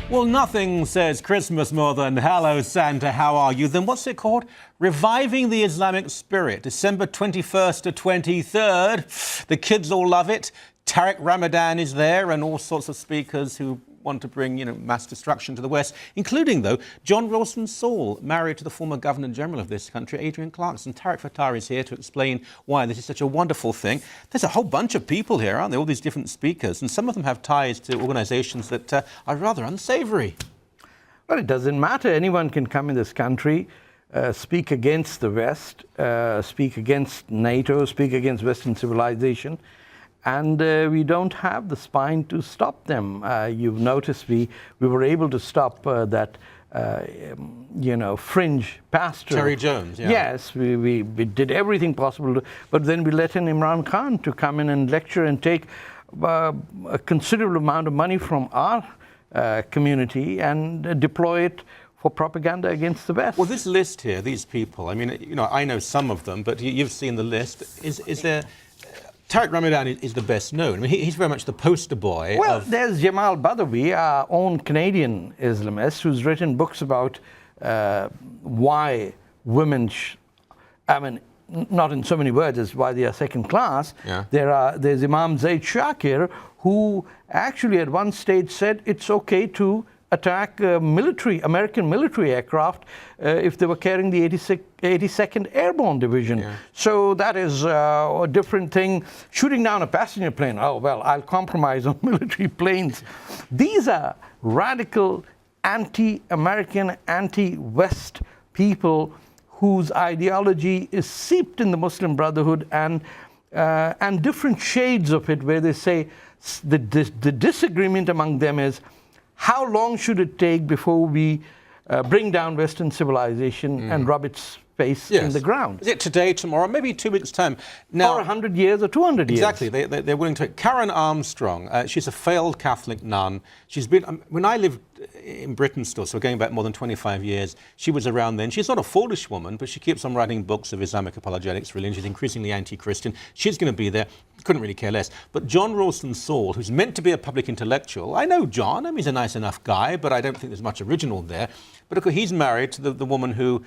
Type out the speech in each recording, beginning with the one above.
Well, nothing says Christmas more than "Hello, Santa, how are you?" Then what's it called? Reviving the Islamic Spirit, December 21st to 23rd. The kids all love it. Tarek Ramadan is there and all sorts of speakers who want to bring, mass destruction to the West, including, though, John Ralston Saul, married to the former Governor-General of this country, Adrian Clarkson. Tarek Fatah is here to explain why this is such a wonderful thing. There's a whole bunch of people here, aren't there? All these different speakers, and some of them have ties to organisations that are rather unsavoury. Well, it doesn't matter. Anyone can come in this country, speak against the West, speak against NATO, speak against Western civilization, and we don't have the spine to stop them. You've noticed we were able to stop that, fringe pastor. Terry Jones, yeah. Yes, we did everything possible, but then we let in Imran Khan to come in and lecture and take a considerable amount of money from our community and deploy it for propaganda against the West. Well, this list here, these people, I mean, I know some of them, but you've seen the list. Is there... Tarek Ramadan is the best known. I mean, he's very much the poster boy. Well, there's Jamal Badawi, our own Canadian Islamist, who's written books about why women, not in so many words as why they are second class. Yeah. There's Imam Zaid Shakir, who actually at one stage said it's okay to attack American military aircraft if they were carrying the 82nd Airborne Division. Yeah. So that is a different thing. Shooting down a passenger plane, oh, well, I'll compromise on military planes. These are radical, anti-American, anti-West people whose ideology is seeped in the Muslim Brotherhood and different shades of it, where they say the disagreement among them is, how long should it take before we bring down Western civilization and rub its face in the ground? Is it today, tomorrow, maybe 2 weeks' time? Now, or 100 years or 200 years. Exactly. They're willing to. Karen Armstrong, she's a failed Catholic nun. She's been, when I lived in Britain still, so going back more than 25 years, she was around then. She's not a foolish woman, but she keeps on writing books of Islamic apologetics, religion. She's increasingly anti-Christian. She's going to be there. Couldn't really care less. But John Ralston Saul, who's meant to be a public intellectual, I know John, he's a nice enough guy, but I don't think there's much original there. But of course, he's married to the woman who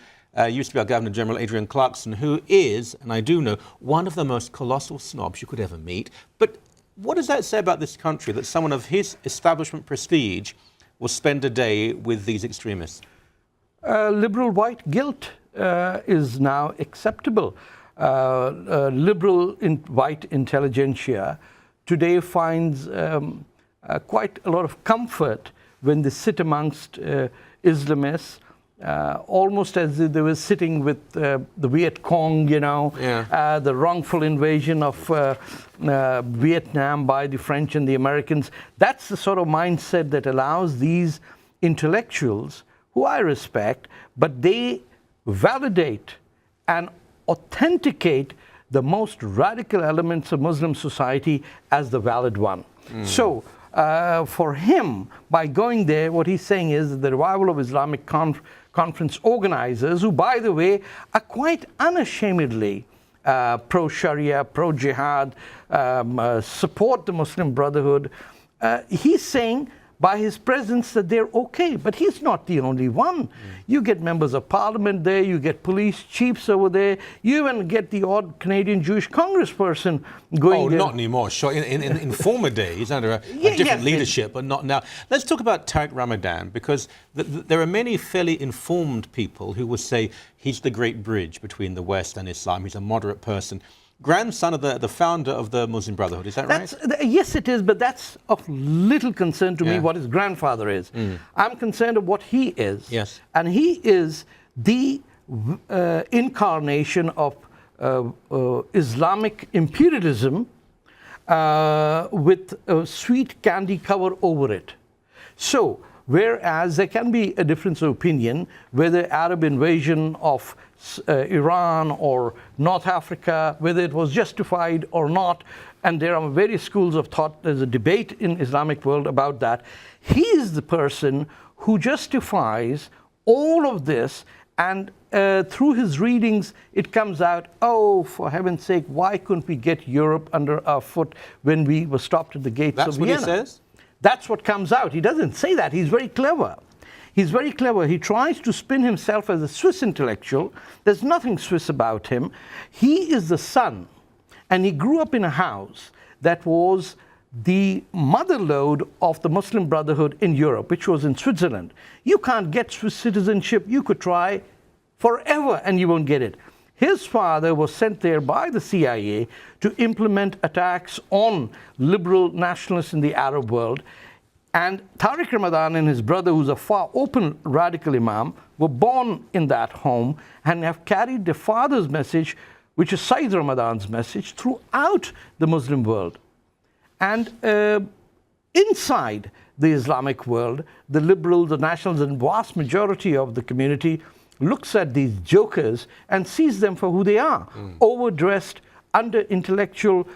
used to be our Governor-General, Adrian Clarkson, who is, and I do know, one of the most colossal snobs you could ever meet. But what does that say about this country, that someone of his establishment prestige will spend a day with these extremists? Liberal white guilt is now acceptable. Liberal white intelligentsia today finds quite a lot of comfort when they sit amongst Islamists, almost as if they were sitting with the Viet Cong, the wrongful invasion of Vietnam by the French and the Americans. That's the sort of mindset that allows these intellectuals, who I respect, but they validate and authenticate the most radical elements of Muslim society as the valid one. So, for him, by going there, what he's saying is that the revival of Islamic conference organizers, who, by the way, are quite unashamedly pro-Sharia, pro-Jihad, support the Muslim Brotherhood, he's saying by his presence that they're okay, but he's not the only one. You get members of parliament there, you get police chiefs over there, you even get the odd Canadian Jewish congressperson going there. Oh, not anymore. Sure, in former days, under a different leadership, but not now. Let's talk about Tarek Ramadan, because there are many fairly informed people who will say he's the great bridge between the West and Islam. He's a moderate person. Grandson of the founder of the Muslim Brotherhood, is that right? Yes, it is, but that's of little concern to me what his grandfather is. I'm concerned of what he is. Yes. And he is the incarnation of Islamic imperialism with a sweet candy cover over it. So, whereas there can be a difference of opinion whether Arab invasion of Iran or North Africa, whether it was justified or not, and there are various schools of thought. There's a debate in Islamic world about that. He is the person who justifies all of this, and through his readings it comes out, oh, for heaven's sake, why couldn't we get Europe under our foot when we were stopped at the gates of Vienna? That's what he says? That's what comes out. He doesn't say that. He's very clever. He's very clever. He tries to spin himself as a Swiss intellectual. There's nothing Swiss about him. He is the son, and he grew up in a house that was the mother lode of the Muslim Brotherhood in Europe, which was in Switzerland. You can't get Swiss citizenship. You could try forever and you won't get it. His father was sent there by the CIA to implement attacks on liberal nationalists in the Arab world. And Tariq Ramadan and his brother, who's a far open radical imam, were born in that home and have carried their father's message, which is Sayyid Ramadan's message, throughout the Muslim world. And inside the Islamic world, the liberals, the nationals, and vast majority of the community looks at these jokers and sees them for who they are. Overdressed, under-intellectual,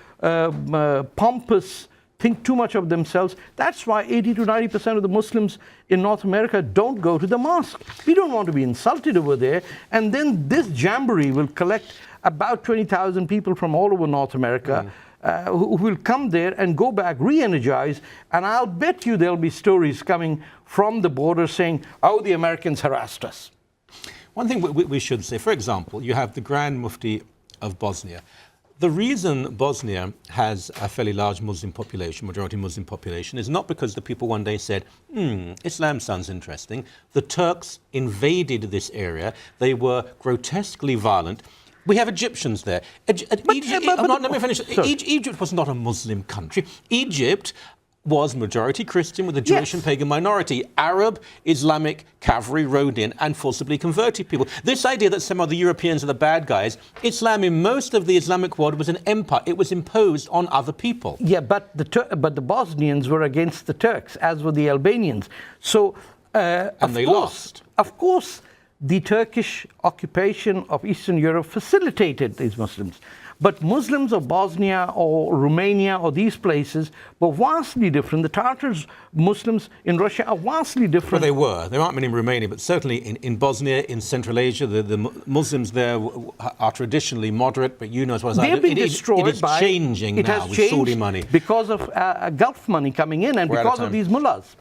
pompous, think too much of themselves. That's why 80 to 90% of the Muslims in North America don't go to the mosque. We don't want to be insulted over there. And then this jamboree will collect about 20,000 people from all over North America who will come there and go back re-energized. And I'll bet you there'll be stories coming from the border saying, oh, the Americans harassed us. One thing we should say, for example, you have the Grand Mufti of Bosnia. The reason Bosnia has a fairly large Muslim population, majority Muslim population, is not because the people one day said, Islam sounds interesting. The Turks invaded this area. They were grotesquely violent. We have Egyptians there. Let me finish. Egypt was not a Muslim country. Egypt was majority Christian with a Jewish and pagan minority. Arab, Islamic cavalry rode in and forcibly converted people. This idea that some of the Europeans are the bad guys, Islam in most of the Islamic world was an empire. It was imposed on other people. Yeah, but the Bosnians were against the Turks, as were the Albanians. So, and they lost. Of course, the Turkish occupation of Eastern Europe facilitated these Muslims. But Muslims of Bosnia or Romania or these places were vastly different. The Tatars, Muslims in Russia are vastly different. Well, they were. There aren't many in Romania, but certainly in Bosnia, in Central Asia, the Muslims there are traditionally moderate, but you know as well as I do, they've been destroyed it is changing now with Saudi money. Because of Gulf money coming in and because of these mullahs.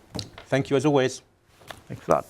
Thank you as always. Thanks a lot.